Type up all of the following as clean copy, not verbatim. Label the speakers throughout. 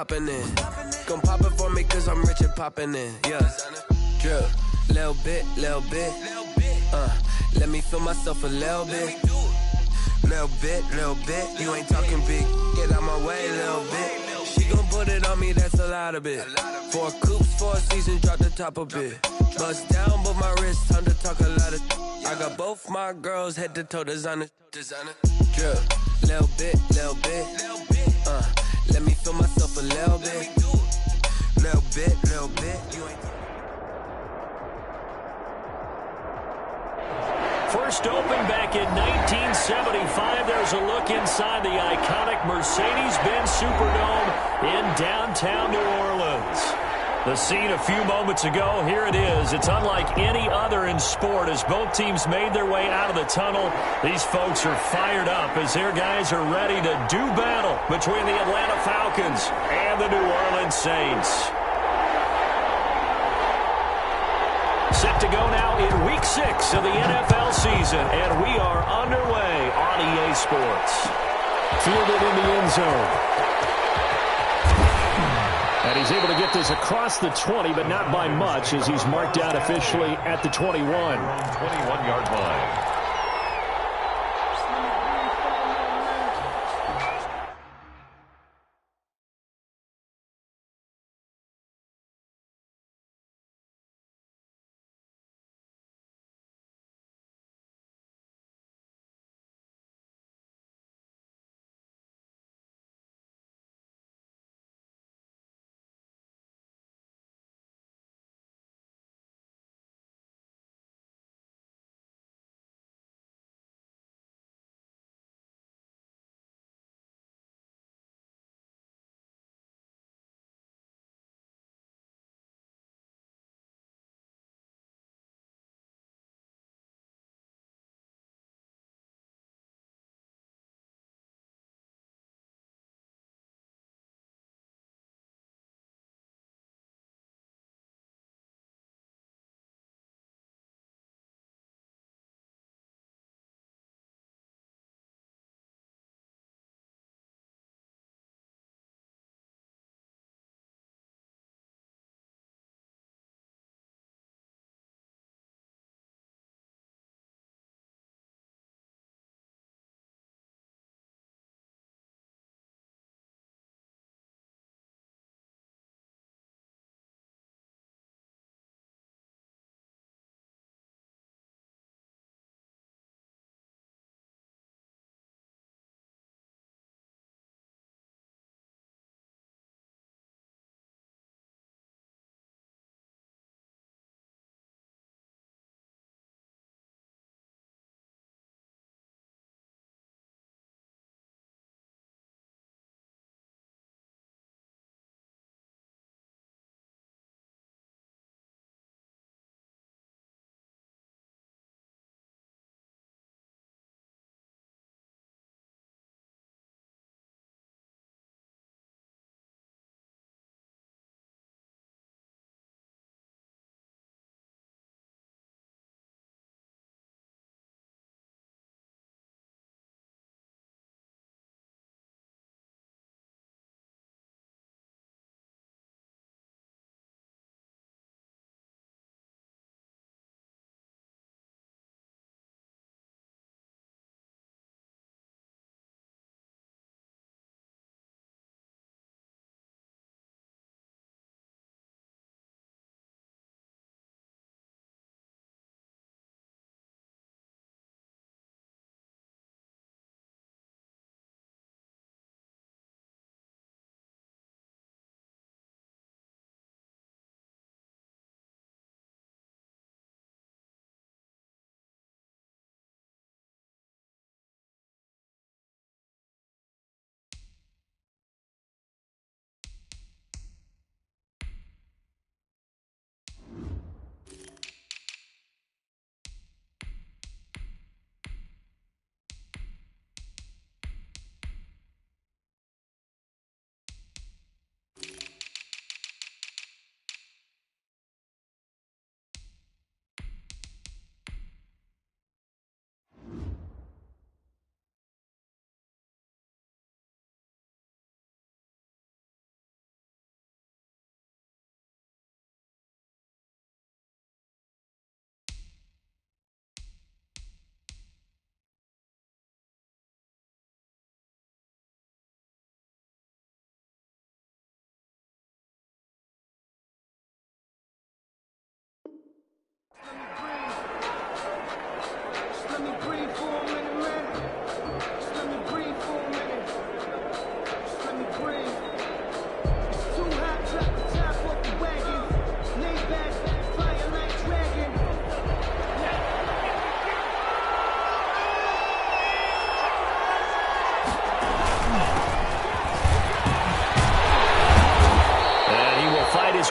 Speaker 1: hopping in. Gon' pop it for me cause I'm rich and popping in. Yeah. Drip. Little bit. Let me feel myself a little bit. Little bit. You ain't talking big. Get out my way, little bit. She gon' put it on me, that's a lot of it. 4 coops, 4 seasons, drop the top a bit. Bust down, but my wrist, time to talk a lot of. I got both my girls head to toe designer. Drip. Little bit. Let me feel myself a little bit. Little bit. You ain't.
Speaker 2: First opened back in 1975. There's a look inside the iconic Mercedes-Benz Superdome in downtown New Orleans. The scene a few moments ago, here it is. It's unlike any other in sport as both teams made their way out of the tunnel. These folks are fired up as their guys are ready to do battle between the Atlanta Falcons and the New Orleans Saints. Set to go now in Week 6 of the NFL season, and we are underway on EA Sports. Fielded in the end zone. And he's able to get this across the 20, but not by much as he's marked out officially at the 21.
Speaker 3: 21-yard line.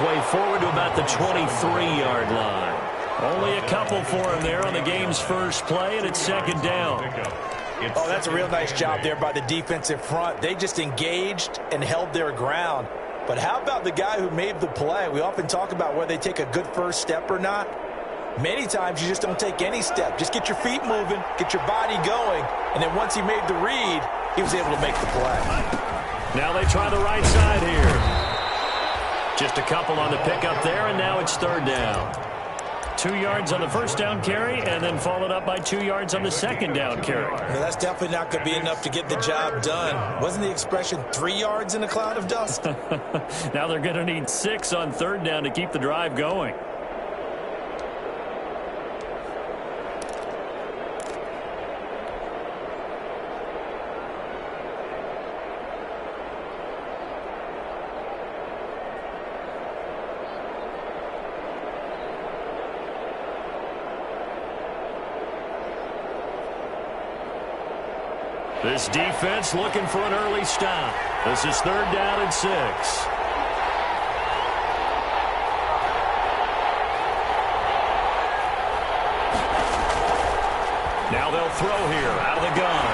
Speaker 2: his way forward to about the 23-yard line. Only a couple for him there on the game's first play, and it's second down.
Speaker 4: Oh, that's a real nice job there by the defensive front. They just engaged and held their ground. But how about the guy who made the play? We often talk about whether they take a good first step or not. Many times you just don't take any step. Just get your feet moving, get your body going, and then once he made the read, he was able to make the play.
Speaker 2: Now they try the right side here. Just a couple on the pickup there, and now it's third down. 2 yards on the first down carry, and then followed up by 2 yards on the second down carry.
Speaker 4: Well, that's definitely not going to be enough to get the job done. Wasn't the expression 3 yards in a cloud of dust?
Speaker 2: Now they're going to need 6 on third down to keep the drive going. This defense looking for an early stop. This is third down and 6. Now they'll throw here out of the gun.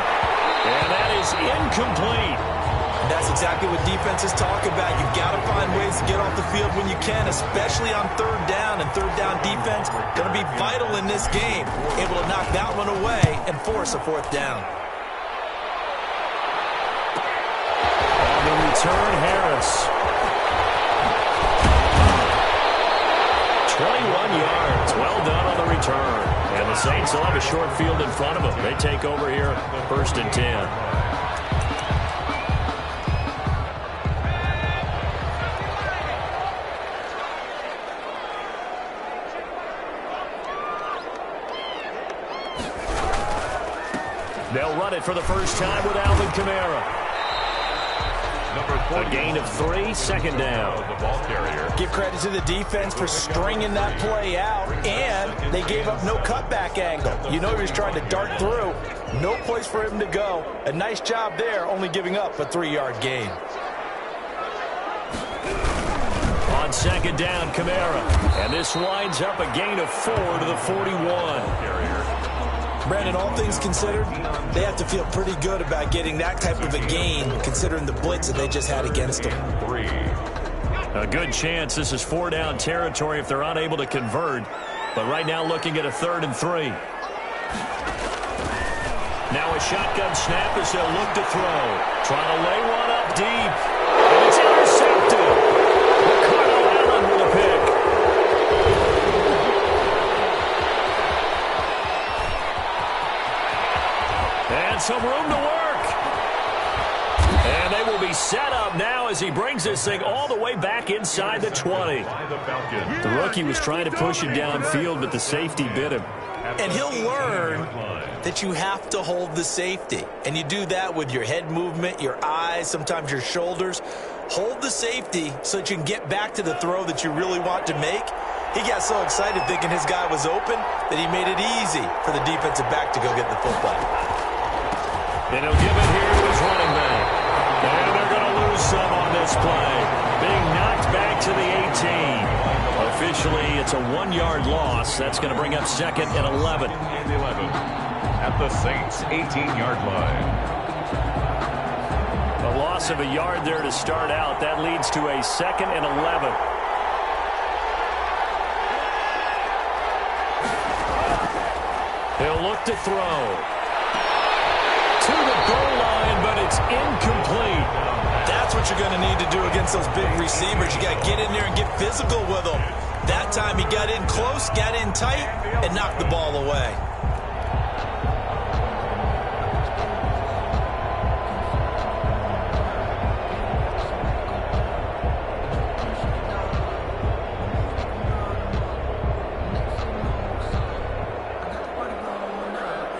Speaker 2: And that is incomplete.
Speaker 4: That's exactly what defenses talk about. You've got to find ways to get off the field when you can, especially on third down. And third down defense going to be vital in this game. Able to knock that one away and force a fourth down.
Speaker 2: The return, Harris. 21 yards. Well done on the return. And the Saints will have a short field in front of them. They take over here, first and 10. They'll run it for the first time with Alvin Kamara. A gain of 3, second down.
Speaker 4: Give credit to the defense for stringing that play out, and they gave up no cutback angle. You know he was trying to dart through. No place for him to go. A nice job there, only giving up a 3-yard gain.
Speaker 2: On second down, Kamara. And this winds up a gain of 4 to the 41.
Speaker 4: Brandon, all things considered, they have to feel pretty good about getting that type of a gain, considering the blitz that they just had against them.
Speaker 2: A good chance this is 4-down territory if they're unable to convert. But right now looking at a 3rd and 3. Now a shotgun snap as they'll look to throw. Trying to lay one up deep. And it's intercepted. Ricardo Allen with a pick. And some room to work. And they will be set up now as he brings this thing all the way back inside the 20. The rookie was trying to push it downfield, but the safety bit him.
Speaker 4: And he'll learn that you have to hold the safety. And you do that with your head movement, your eyes, sometimes your shoulders. Hold the safety so that you can get back to the throw that you really want to make. He got so excited thinking his guy was open that he made it easy for the defensive back to go get the football.
Speaker 2: And he'll give it here to his running back. And they're going to lose some on this play. Being knocked back to the 18. Officially, it's a 1-yard loss. That's going to bring up 2nd and 11.
Speaker 3: At the Saints' 18-yard line.
Speaker 2: A loss of a yard there to start out. That leads to a 2nd and 11. He'll look to throw. To the goal line, but it's incomplete.
Speaker 4: That's what you're going to need to do against those big receivers. You got to get in there and get physical with them. That time he got in close, got in tight, and knocked the ball away.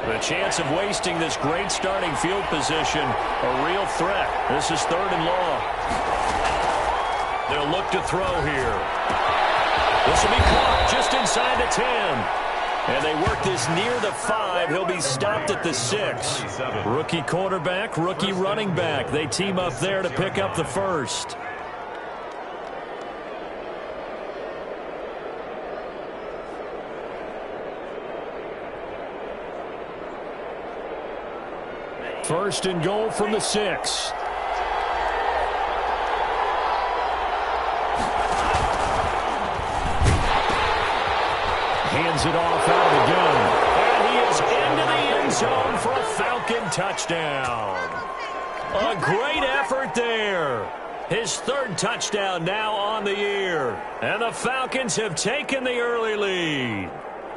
Speaker 2: The chance of wasting this great starting field position, a real threat. This is 3rd and long. They'll look to throw here. This will be caught just inside the 10. And they work this near the 5. He'll be stopped at the 6. Rookie quarterback, rookie running back. They team up there to pick up the first. First and goal from the 6. Hands it off out of the gun. And he is into the end zone for a Falcon touchdown. A great effort there. His 3rd touchdown now on the year. And the Falcons have taken the early lead.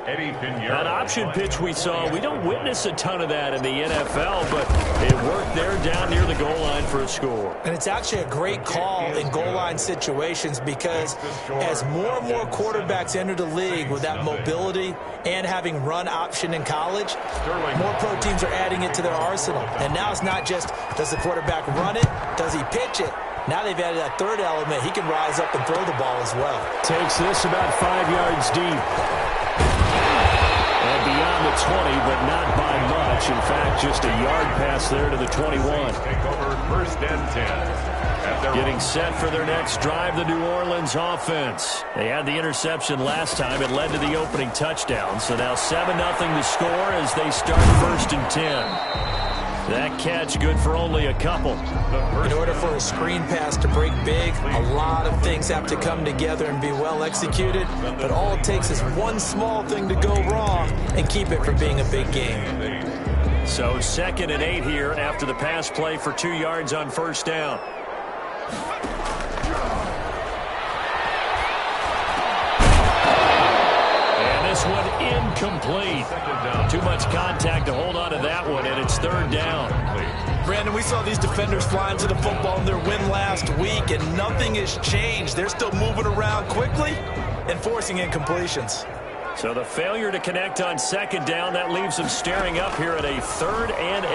Speaker 2: That option pitch we saw, we don't witness a ton of that in the NFL, but it worked there down near the goal line for a score.
Speaker 4: And it's actually a great call in goal line situations because as more and more quarterbacks enter the league with that mobility and having run option in college, more pro teams are adding it to their arsenal. And now it's not just, does the quarterback run it? Does he pitch it? Now they've added that 3rd element. He can rise up and throw the ball as well.
Speaker 2: Takes this about 5 yards deep. And beyond the 20, but not by much. In fact, just a yard pass there to the 21.
Speaker 3: Take over 1st and 10.
Speaker 2: Getting set for their next drive, the New Orleans offense. They had the interception last time. It led to the opening touchdown. So now 7-0 to score as they start 1st and 10. That catch good for only a couple.
Speaker 4: In order for a screen pass to break big, a lot of things have to come together and be well executed. But all it takes is one small thing to go wrong and keep it from being a big game.
Speaker 2: So 2nd and 8 here after the pass play for 2 yards on 1st down. This one incomplete. Too much contact to hold on to that one, and it's 3rd down.
Speaker 4: Brandon, we saw these defenders flying to the football in their win last week, and nothing has changed. They're still moving around quickly and forcing incompletions.
Speaker 2: So the failure to connect on 2nd down, that leaves them staring up here at a 3rd and 8.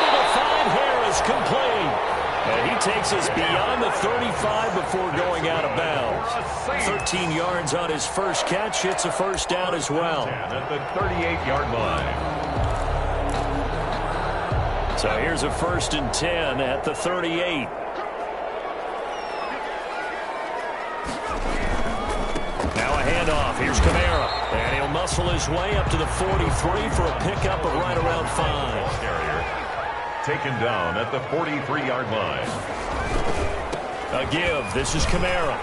Speaker 2: Able to find Harris, complete. And he takes us beyond the 35 before going out of bounds. 13 yards on his first catch. It's a 1st down as well.
Speaker 3: At the 38-yard line.
Speaker 2: So here's a 1st and 10 at the 38. Now a handoff. Here's Kamara. And he'll muscle his way up to the 43 for a pickup of right around 5.
Speaker 3: Taken down at the 43-yard line.
Speaker 2: A give. This is Kamara.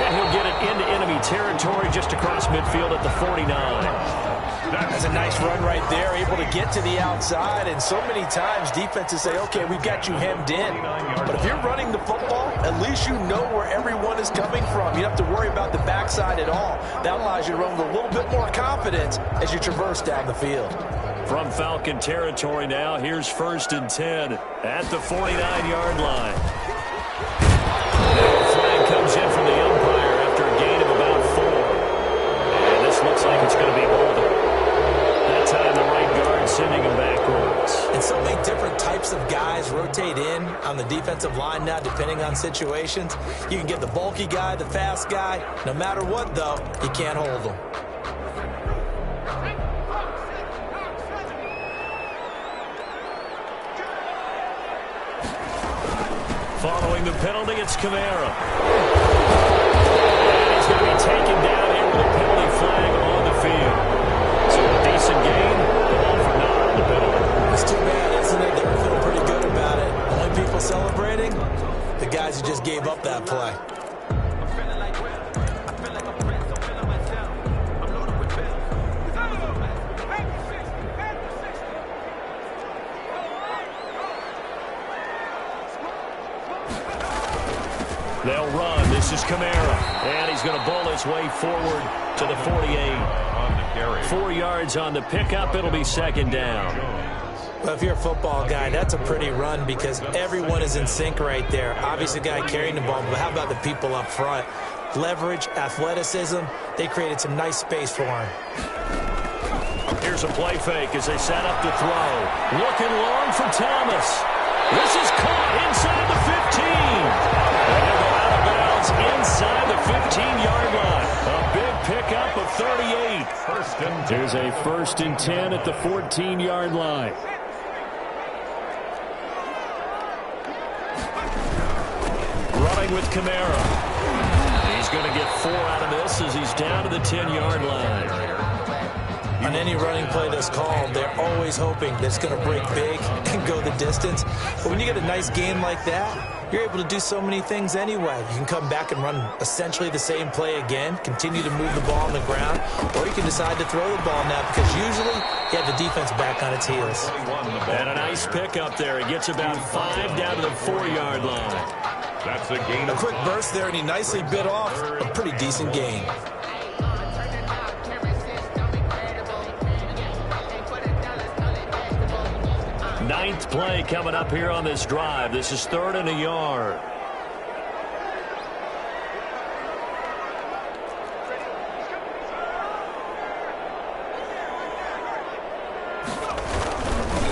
Speaker 2: And he'll get it into enemy territory just across midfield at the 49.
Speaker 4: That's a nice run right there, able to get to the outside. And so many times defenses say, okay, we've got you hemmed in. But if you're running the football, at least you know where everyone is coming from. You don't have to worry about the backside at all. That allows you to run with a little bit more confidence as you traverse down the field.
Speaker 2: From Falcon territory now, here's 1st and 10 at the 49-yard line. Now a flag comes in from the umpire after a gain of about 4. And this looks like it's going to be holding. That time the right guard sending him backwards.
Speaker 4: And so many different types of guys rotate in on the defensive line now, depending on situations. You can get the bulky guy, the fast guy. No matter what, though, you can't hold them.
Speaker 2: Following the penalty, it's Kamara. And he's going to be taken down here with a penalty flag on the field. So a decent gain, but all for naught on the penalty.
Speaker 4: It's too bad, isn't it? They were feeling pretty good about it. Only people celebrating, the guys who just gave up that play.
Speaker 2: They'll run. This is Kamara. And he's going to bowl his way forward to the 48. 4 yards on the pickup. It'll be 2nd down.
Speaker 4: Well, if you're a football guy, that's a pretty run because everyone is in sync right there. Obviously, the guy carrying the ball, but how about the people up front? Leverage, athleticism, they created some nice space for him.
Speaker 2: Here's a play fake as they set up to throw. Looking long for Thomas. This is caught inside the 15. And they'll go out of bounds inside the 15-yard line. A big pickup of 38. There's a 1st and 10 at the 14-yard line. Running with Kamara. He's going to get 4 out of this as he's down to the 10-yard line.
Speaker 4: On any running play that's called, they're always hoping that it's going to break big and go the distance. But when you get a nice game like that, you're able to do so many things anyway. You can come back and run essentially the same play again, continue to move the ball on the ground, or you can decide to throw the ball now because usually you have the defense back on its heels.
Speaker 2: And a nice pick up there. He gets about 5 down to the 4-yard line.
Speaker 3: That's a gain.
Speaker 4: A quick burst there, and he nicely bit off a pretty decent gain.
Speaker 2: Ninth play coming up here on this drive. This is 3rd and a yard.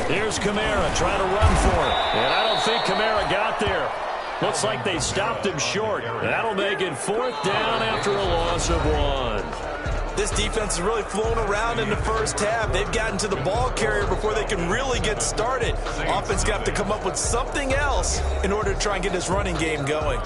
Speaker 2: Here's Kamara trying to run for it. And I don't think Kamara got there. Looks like they stopped him short. That'll make it 4th down after a loss of 1.
Speaker 4: This defense has really flown around in the first half. They've gotten to the ball carrier before they can really get started. Offense got to come up with something else in order to try and get this running game going.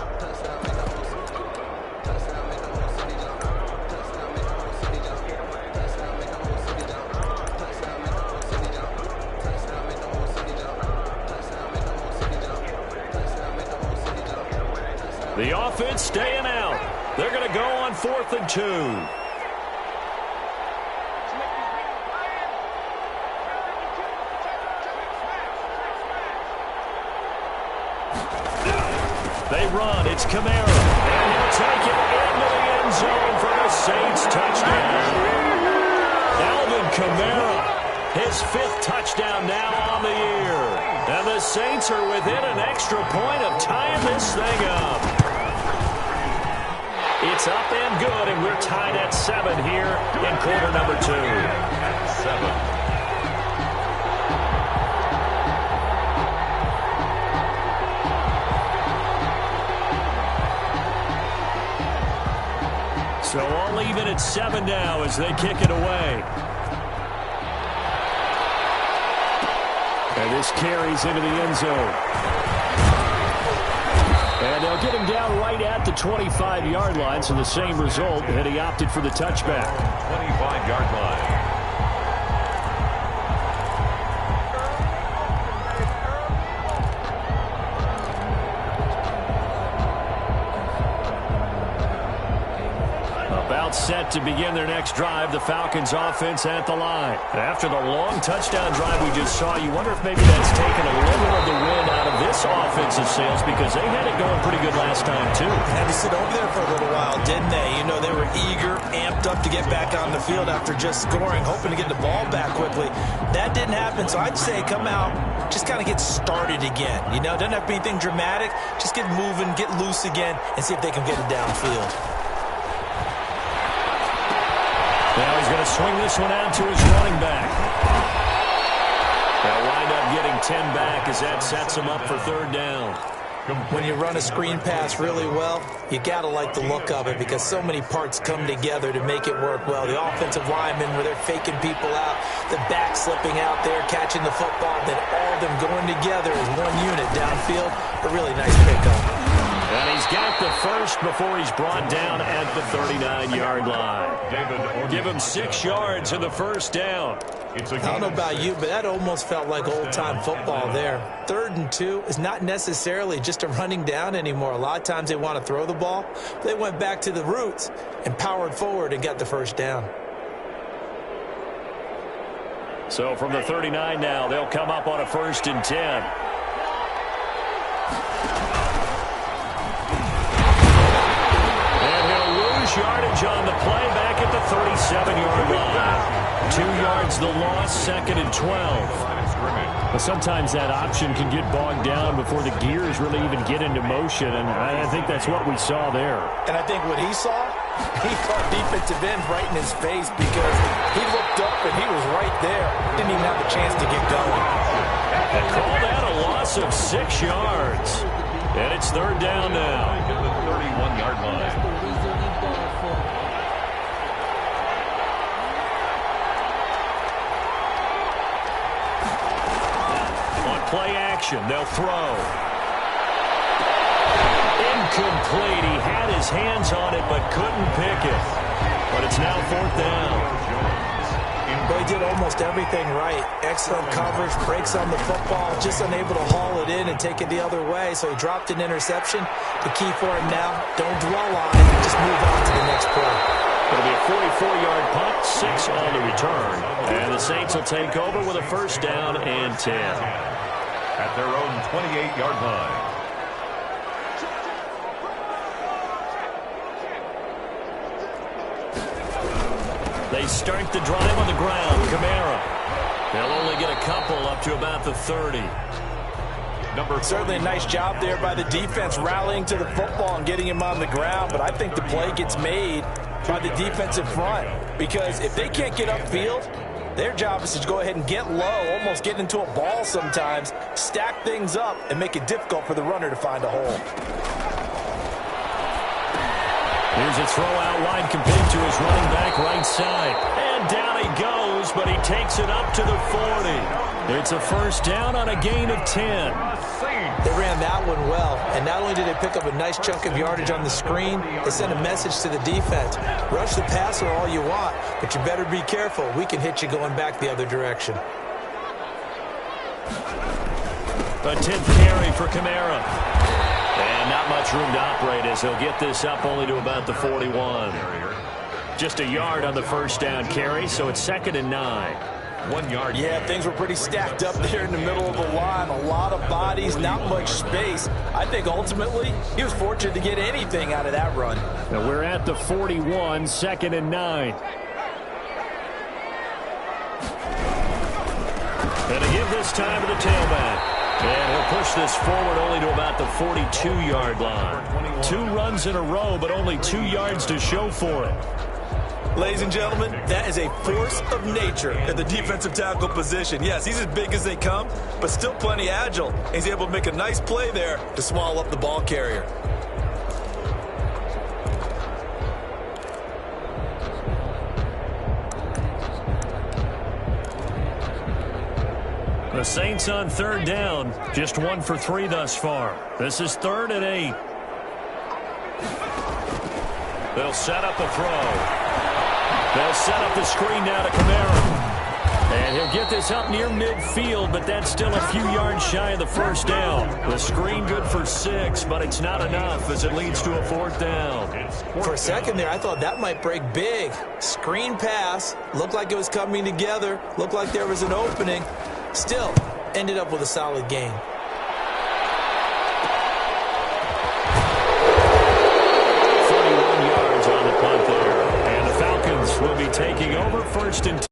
Speaker 2: The offense staying out. They're going to go on 4th and 2. They run. It's Kamara. And he'll take it into the end zone for the Saints touchdown. Alvin Kamara, his 5th touchdown now on the year. And the Saints are within an extra point of tying this thing up. It's up and good, and we're tied at 7 here in quarter number 2.
Speaker 3: 7.
Speaker 2: So all even at 7 now as they kick it away. And this carries into the end zone. And they'll get him down right at the 25-yard line, so the same result, and he opted for the touchback.
Speaker 3: 25-yard line.
Speaker 2: Set to begin their next drive, the Falcons offense at the line. After the long touchdown drive we just saw, you wonder if maybe that's taken a little of the wind out of this offensive sails because they had it going pretty good last time too.
Speaker 4: Had to sit over there for a little while, didn't they? You know, they were eager, amped up to get back on the field after just scoring, hoping to get the ball back quickly. That didn't happen, so I'd say come out, just kind of get started again. You know, doesn't have to be anything dramatic. Just get moving, get loose again, and see if they can get it downfield.
Speaker 2: Now he's going to swing this one out to his running back. They'll wind up getting 10 back as that sets him up for 3rd down.
Speaker 4: When you run a screen pass really well, you got to like the look of it because so many parts come together to make it work well. The offensive linemen where they're faking people out, the back slipping out there, catching the football, then all of them going together as one unit downfield. A really nice pickup.
Speaker 2: And he's got the first before he's brought down at the 39-yard line. Give him 6 yards in the first down.
Speaker 4: I don't know about you, but that almost felt like old-time football there. 3rd and 2 is not necessarily just a running down anymore. A lot of times they want to throw the ball. They went back to the roots and powered forward and got the first down.
Speaker 2: So from the 39 now, they'll come up on a 1st and 10. Yardage on the play back at the 37-yard line. 2 yards the loss, 2nd and 12. But sometimes that option can get bogged down before the gears really even get into motion, and I think that's what we saw there.
Speaker 4: And I think what he saw, he caught defensive end right in his face because he looked up and he was right there. Didn't even have a chance to get going.
Speaker 2: They called that a loss of 6 yards. And it's 3rd down now.
Speaker 3: To the 31-yard line.
Speaker 2: Play action. They'll throw. Incomplete. He had his hands on it but couldn't pick it. But it's now 4th down.
Speaker 4: Well, he did almost everything right. Excellent coverage, breaks on the football, just unable to haul it in and take it the other way. So he dropped an interception. The key for him now, don't dwell on it. Just move on to the next play.
Speaker 2: It'll be a 44-yard punt, 6 on the return. And the Saints will take over with a first down and 10.
Speaker 3: At their own 28-yard line.
Speaker 2: They start the drive on the ground. Kamara. They'll only get a couple up to about the 30.
Speaker 4: Certainly a nice job there by the defense rallying to the football and getting him on the ground, but I think the play gets made by the defensive front because if they can't get upfield, their job is to go ahead and get low, almost get into a ball sometimes, stack things up, and make it difficult for the runner to find a hole.
Speaker 2: Here's a throw out wide, complete to his running back right side. And down he goes, but he takes it up to the 40. It's a first down on a gain of 10.
Speaker 4: They ran that one well, and not only did they pick up a nice chunk of yardage on the screen, they sent a message to the defense. Rush the passer all you want, but you better be careful. We can hit you going back the other direction.
Speaker 2: A 10th carry for Kamara. And not much room to operate as he'll get this up only to about the 41. Just a yard on the first down carry, so it's 2nd and 9.
Speaker 3: 1 yard.
Speaker 4: Yeah, things were pretty stacked up there in the middle of the line. A lot of bodies, not much space. I think ultimately he was fortunate to get anything out of that run.
Speaker 2: Now we're at the 41, 2nd and 9. And to give this time to the tailback. And he'll push this forward only to about the 42-yard line. 2 runs in a row, but only 2 yards to show for it.
Speaker 4: Ladies and gentlemen, that is a force of nature at the defensive tackle position. Yes, he's as big as they come, but still plenty agile. He's able to make a nice play there to swallow up the ball carrier.
Speaker 2: The Saints on 3rd down, just 1 for 3 thus far. This is 3rd and 8. They'll set up a throw. They'll set up the screen now to Kamara. And he'll get this up near midfield, but that's still a few yards shy of the first down. The screen good for 6, but it's not enough as it leads to a 4th down.
Speaker 4: For a second there, I thought that might break big. Screen pass, looked like it was coming together, looked like there was an opening. Still, ended up with a solid gain.
Speaker 2: On the punt there, and the Falcons will be taking over 1st and